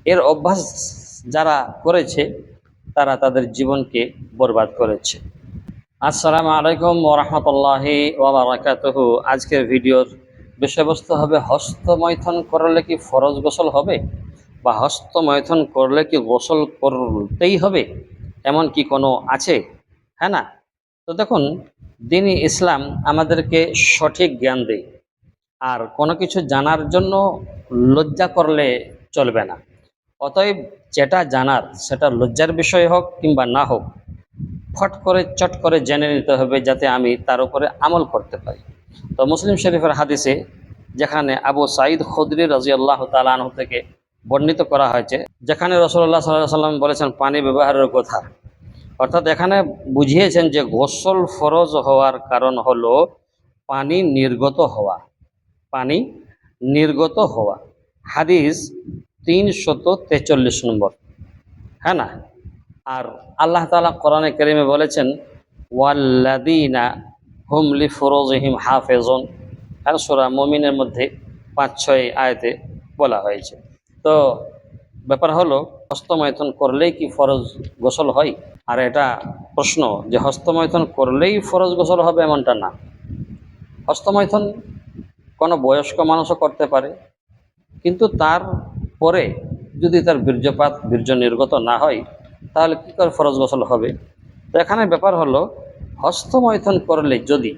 এর অভ্যাস যারা করেছে তারা তাদের জীবনকে বরবাদ করেছে। আসসালামু আলাইকুম ওয়া রাহমাতুল্লাহি ওয়া বারাকাতুহু। আজকের ভিডিওর বিষয়বস্তু হবে হস্তমৈথুন করলে কি ফরজ গোসল হবে, বা হস্তমৈথুন করলে কি গোসল করতেই হবে, এমন কি কোনো আছে? হ্যাঁ না? তো দেখুন, দ্বীন-ই ইসলাম আমাদেরকে সঠিক জ্ঞান দেয়, আর কোনো কিছু জানার জন্য লজ্জা করলে চলবে না। অতএব যেটা জানার, সেটা লজ্জার বিষয় হোক কিংবা না হোক, ফট করে চট করে জেনে নিতে হবে, যাতে আমি তার উপরে আমল করতে পারি। তো মুসলিম শরীফের হাদিসে যেখানে আবু সাঈদ খুদরি রাদিয়াল্লাহু তাআলা আনহু থেকে বর্ণিত করা হয়েছে, যেখানে রাসূলুল্লাহ সাল্লাল্লাহু আলাইহি ওয়াসাল্লাম বলেছেন পানি ব্যবহারের কথা, অর্থাৎ এখানে বুঝিয়েছেন যে গোসল ফরজ হওয়ার কারণ হলো পানি নির্গত হওয়া। পানি নির্গত হওয়া। হাদিস 343 নম্বর। হ্যাঁ না? আর আল্লাহ তাআলা কোরআনে কারিমে বলেছেন ওয়াল্লাযীনা হুম লিফুরুজিহিম হাফিজুন। আর সূরা মুমিনের মধ্যে 5-6 আয়াতে বলা হয়েছে। তো ব্যাপার হলো, হস্তমৈথুন করলেই কি ফরজ গোসল হয়? আর এটা প্রশ্ন যে হস্তমৈথুন করলেই ফরজ গোসল হবে, এমনটা না। হস্তমৈথুন কোনো বয়স্ক মানুষও করতে পারে, কিন্তু তার পরে যদি তার বীর্য নির্গত না হয়, তাহলে কী করে ফরজ গোসল হবে? তো এখানে ব্যাপার হলো, হস্তমৈথুন করলে যদি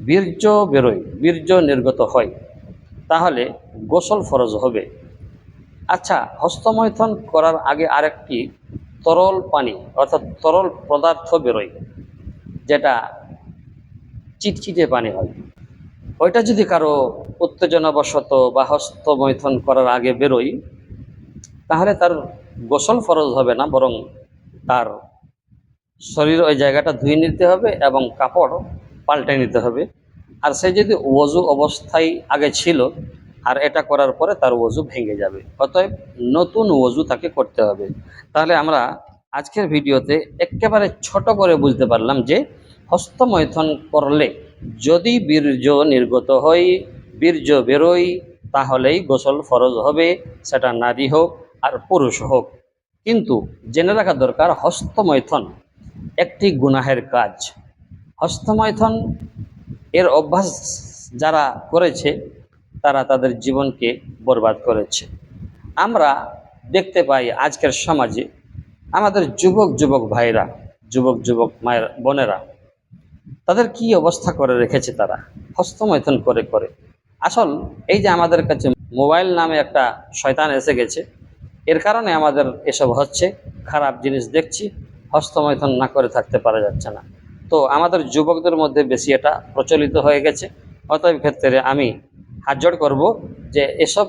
বীর্য বেরোয়, বীর্য নির্গত হয়, তাহলে গোসল ফরজ হবে। আচ্ছা, হস্তমৈথুন করার আগে আরেকটি তরল পানি অর্থাৎ তরল পদার্থ বেরোয়, যেটা চিটচিটে পানি হয়। ওইটা যদি কারো উত্তেজনাবশত বা হস্তমৈথুন করার আগে বেরোয়, তাহলে তার গোসল ফরজ হবে না, বরং তার শরীর ওই জায়গাটা ধুয়ে নিতে হবে এবং কাপড় পাল্টে নিতে হবে। আর সে যদি ওযু অবস্থায় আগে ছিল, আর এটা করার পরে তার ওযু ভেঙে যাবে, অতএব নতুন ওযু তাকে করতে হবে। তাহলে আমরা আজকের ভিডিওতে একেবারে ছোট করে বুঝতে পারলাম যে হস্তমৈথুন করলে যদি বীর্য নির্গত হয়, বীর্য বেরোয়, তাহলেই গোসল ফরজ হবে, সেটা নারী হোক আর পুরুষ হোক। কিন্তু জেনে রাখা দরকার, হস্তমৈথুন একটি গুনাহের কাজ। হস্তমৈথুন এর অভ্যাস যারা করেছে তারা তাদের জীবনকে বরবাদ করেছে। আমরা দেখতে পাই আজকের সমাজে আমাদের যুবক ভাইরা, যুবক মায়ের বোনেরা, তাদের কি অবস্থা করে রেখেছে তারা হস্তমৈথুন করে করে। আসল এই যে আমাদের কাছে মোবাইল নামে একটা শয়তান এসে গেছে, এর কারণে আমাদের এসব হচ্ছে, খারাপ জিনিস দেখছি, হস্তমৈথুন না করে থাকতে পারা যাচ্ছে না। তো আমাদের যুবকদের মধ্যে বেশি এটা প্রচলিত হয়ে গেছে। অতএব ক্ষেত্রে আমি হাত জোড় করব যে এসব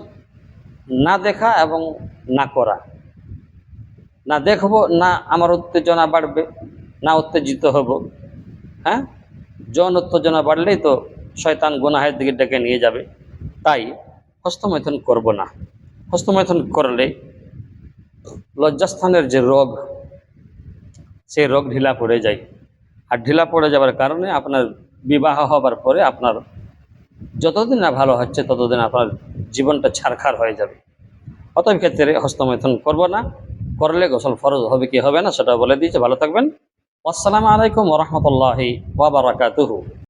না দেখা এবং না করা। না দেখব, না আমার উত্তেজনা বাড়বে, না উত্তেজিত হব। হ্যাঁ, যৌন উত্তেজনা বাড়লেই তো শয়তান গুনাহের দিকে ডেকে নিয়ে যাবে। তাই হস্তমৈথুন করব না। হস্তমৈথুন করলে লজ্জাস্থানের যে রোগ, সেই রোগ ঢিলা পড়ে যায়। আর ঢিলা পড়ে যাওয়ার কারণে আপনার বিবাহ হবার পরে আপনার যতদিন না ভালো হচ্ছে, ততদিন আপনার জীবনটা ছারখার হয়ে যাবে। অতএব ক্ষেত্রে হস্তমৈথুন করব না। করলে গোসল ফরজ হবে কি হবে না সেটা বলে দিয়েছে। ভালো থাকবেন। আসসালামু আলাইকুম ওয়া রাহমাতুল্লাহি ওয়া বারাকাতুহু।